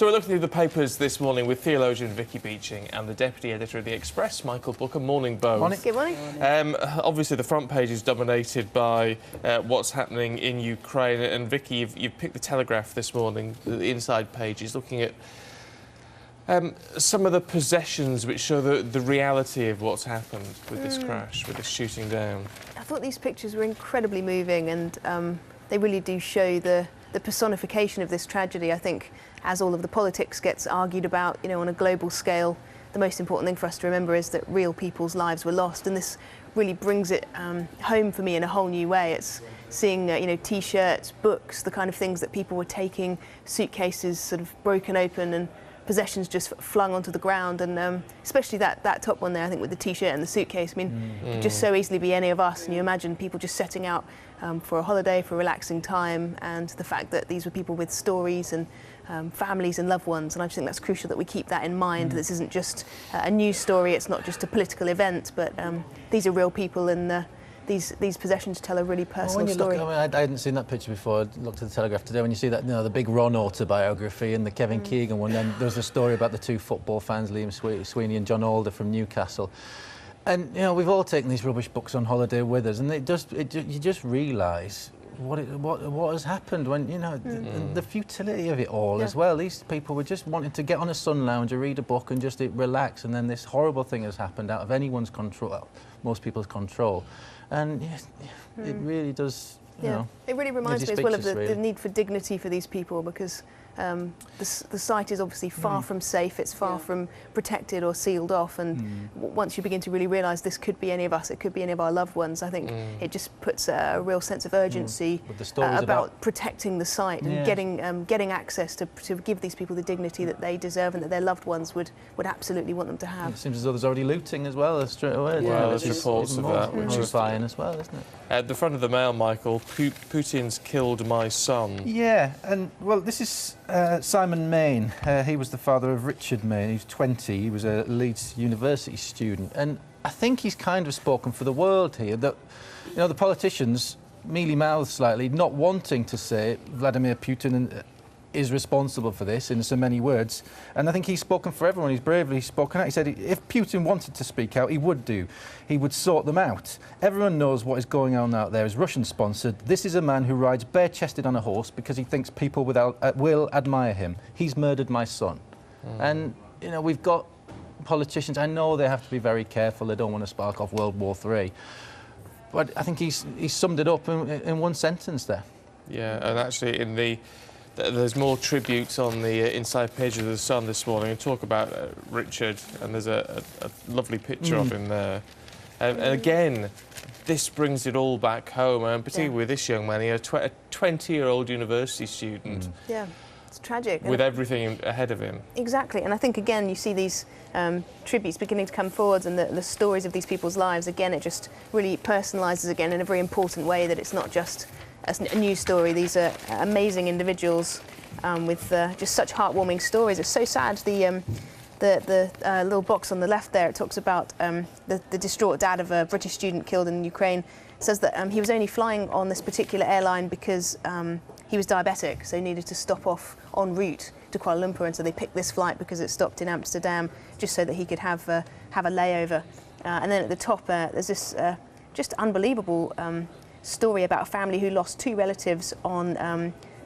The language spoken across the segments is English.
So we're looking through the papers this morning with theologian Vicky Beeching and the deputy editor of The Express, Michael Booker. Morning, both. Morning. Good morning. Obviously, the front page is dominated by what's happening in Ukraine. And Vicky, you've picked the Telegraph this morning, the inside pages, looking at some of the possessions which show the reality of what's happened with this crash, with this shooting down. I thought these pictures were incredibly moving, and they really do show the personification of this tragedy. I think as all of the politics gets argued about, you know, on a global scale, the most important thing for us to remember is that real people's lives were lost, and this really brings it home for me in a whole new way. It's seeing, you know, T-shirts, books, the kind of things that people were taking, suitcases sort of broken open and possessions just flung onto the ground, and especially that top one there, I think, with the T-shirt and the suitcase. I mean, it could just so easily be any of us, and you imagine people just setting out for a holiday, for a relaxing time, and the fact that these were people with stories and families and loved ones, and I just think that's crucial that we keep that in mind. This isn't just a news story, it's not just a political event, but these are real people, and these possessions tell a really personal story. Look, I hadn't seen that picture before. I looked at the Telegraph today. When you see that, you know, the big Ron autobiography and the Kevin Keegan one, then there's a story about the two football fans, Liam Sweeney and John Alder from Newcastle. And you know, we've all taken these rubbish books on holiday with us, and you just realise what has happened when, you know, the futility of it all as well. These people were just wanting to get on a sun lounger, read a book and just relax, and then this horrible thing has happened out of anyone's control, well, most people's control. And it really does, you know, it really reminds me as well of the need for dignity for these people, because the site is obviously far from safe, it's far from protected or sealed off, and once you begin to really realise this could be any of us, it could be any of our loved ones, I think it just puts a real sense of urgency about protecting the site and getting access to give these people the dignity that they deserve and that their loved ones would absolutely want them to have. It seems as though there's already looting as well straight away. Well, there's reports of that, which is fine as well, isn't it? At the front of the Mail, Michael, Putin's killed my son. Yeah, and well, this is Simon Main. He was the father of Richard Main. He's 20. He was a Leeds University student, and I think he's kind of spoken for the world here. That, you know, the politicians mealy-mouthed slightly, not wanting to say Vladimir Putin is responsible for this in so many words, and I think he's spoken for everyone. He's bravely spoken out. He said if Putin wanted to speak out, he would do. He would sort them out. Everyone knows what is going on out there is Russian-sponsored. This is a man who rides bare-chested on a horse because he thinks people will admire him. He's murdered my son. And, you know, we've got politicians, I know they have to be very careful, they don't want to spark off World War III, but I think he's summed it up in one sentence there. Yeah, and actually there's more tributes on the inside page of The Sun this morning, and talk about Richard, and there's a lovely picture of him there. And again, this brings it all back home, and particularly with this young man, a 20-year-old university student. Yeah, it's tragic. With everything ahead of him. Exactly, and I think, again, you see these tributes beginning to come forwards, and the stories of these people's lives. Again, it just really personalises again in a very important way that it's not just a news story. These are amazing individuals with just such heartwarming stories. It's so sad. The little box on the left there, it talks about the distraught dad of a British student killed in Ukraine. It says that he was only flying on this particular airline because he was diabetic, so he needed to stop off en route to Kuala Lumpur, and so they picked this flight because it stopped in Amsterdam just so that he could have a layover. And then at the top there's this just unbelievable story about a family who lost two relatives on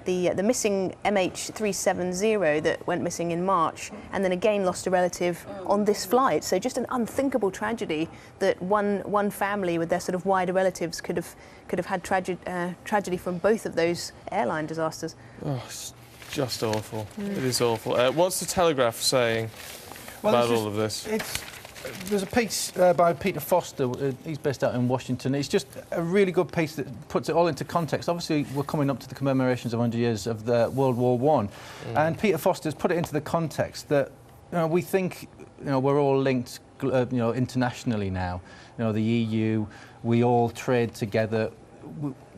the missing MH17 that went missing in March, and then again lost a relative on this flight. So just an unthinkable tragedy that one family with their sort of wider relatives could have had tragedy from both of those airline disasters. Oh, it's just awful. It is awful. What's the Telegraph saying about all of this? There's a piece by Peter Foster. He's based out in Washington. It's just a really good piece that puts it all into context. Obviously, we're coming up to the commemorations of 100 years of the World War I, and Peter Foster's put it into the context that, you know, we think, you know, we're all linked, you know, internationally now. You know, the EU, we all trade together.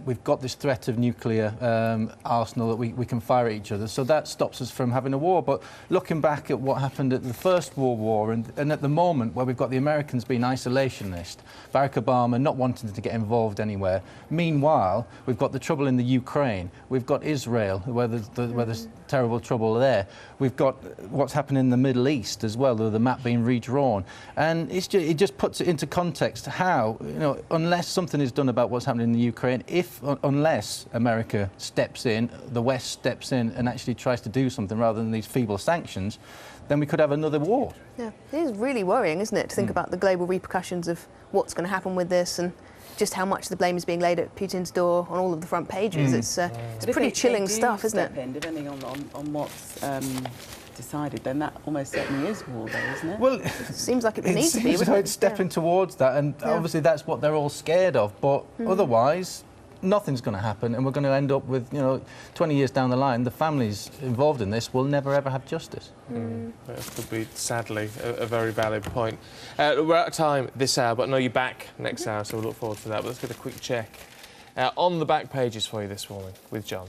we've got this threat of nuclear arsenal that we can fire at each other, so that stops us from having a war. But looking back at what happened at the First World War, and at the moment where we've got the Americans being isolationist, Barack Obama not wanting to get involved anywhere. Meanwhile, we've got the trouble in the Ukraine, we've got Israel, where there's terrible trouble there. We've got what's happening in the Middle East as well, the map being redrawn. And it just puts it into context how, unless something is done about what's happening in the Ukraine, unless America steps in, the West steps in and actually tries to do something rather than these feeble sanctions, then we could have another war. Yeah, it is really worrying, isn't it, to think about the global repercussions of what's going to happen with this, and just how much the blame is being laid at Putin's door on all of the front pages. It's pretty chilling stuff, isn't it? Depending on what's decided, then that almost certainly is war, though, isn't it? Well, it seems like it needs to be. It's stepping towards that, and obviously that's what they're all scared of. But otherwise, nothing's going to happen, and we're going to end up with, 20 years down the line, the families involved in this will never ever have justice. That could be, sadly, a very valid point. We're out of time this hour, but I know you're back next hour, so we'll look forward to that. But let's get a quick check on the back pages for you this morning with John.